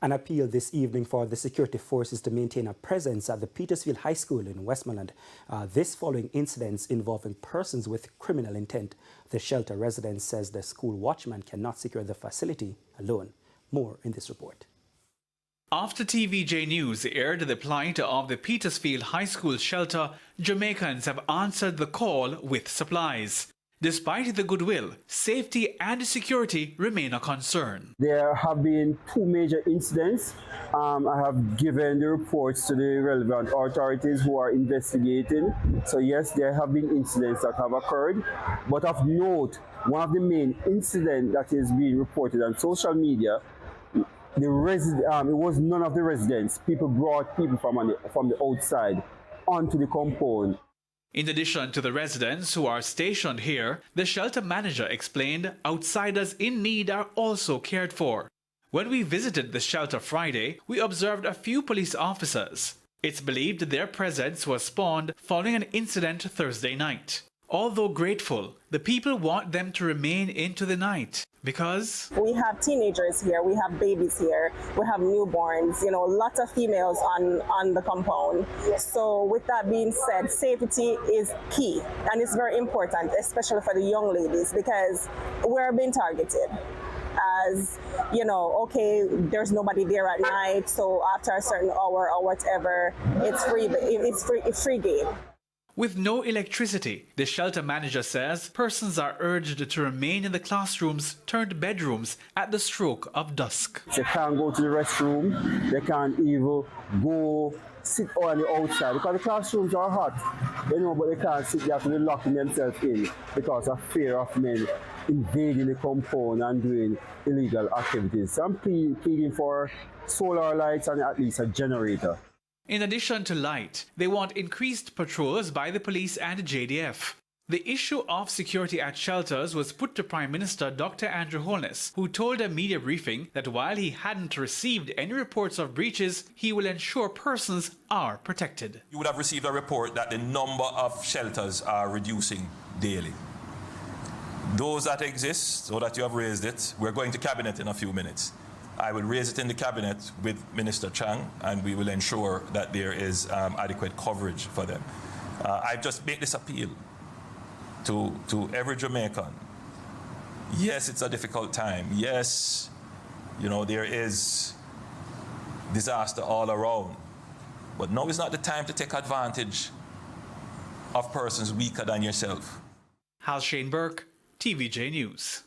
An appeal this evening for the security forces to maintain a presence at the Petersfield High School in Westmoreland. This following incidents involving persons with criminal intent. The shelter resident says the school watchman cannot secure the facility alone. More in this report. After TVJ News aired the plight of the Petersfield High School shelter, Jamaicans have answered the call with supplies. Despite the goodwill, safety and security remain a concern. There have been 2 major incidents. I have given the reports to the relevant authorities who are investigating. So yes, there have been incidents that have occurred. But of note, one of the main incidents that is being reported on social media, it was none of the residents. People brought people from the outside onto the compound. In addition to the residents who are stationed here, the shelter manager explained outsiders in need are also cared for. When we visited the shelter Friday, we observed a few police officers. It's believed their presence was spawned following an incident Thursday night. Although grateful, the people want them to remain into the night because we have teenagers here, we have babies here, we have newborns, lots of females on the compound. So with that being said, safety is key and it's very important, especially for the young ladies, because we're being targeted. As okay, there's nobody there at night, so after a certain hour or whatever, it's free game. With no electricity, the shelter manager says persons are urged to remain in the classrooms turned bedrooms at the stroke of dusk. They can't go to the restroom, they can't even go sit on the outside because the classrooms are hot, but they can't sit there to be locking themselves in because of fear of men invading the compound and doing illegal activities. So I'm pleading for solar lights and at least a generator. In addition to light, they want increased patrols by the police and JDF. The issue of security at shelters was put to Prime Minister Dr. Andrew Holness, who told a media briefing that while he hadn't received any reports of breaches, he will ensure persons are protected. You would have received a report that the number of shelters are reducing daily. Those that exist, so that you have raised it, we're going to Cabinet in a few minutes. I will raise it in the Cabinet with Minister Chang, and we will ensure that there is adequate coverage for them. I just make this appeal to every Jamaican. Yes, it's a difficult time. Yes, there is disaster all around. But now is not the time to take advantage of persons weaker than yourself. Hal Shane Burke, TVJ News.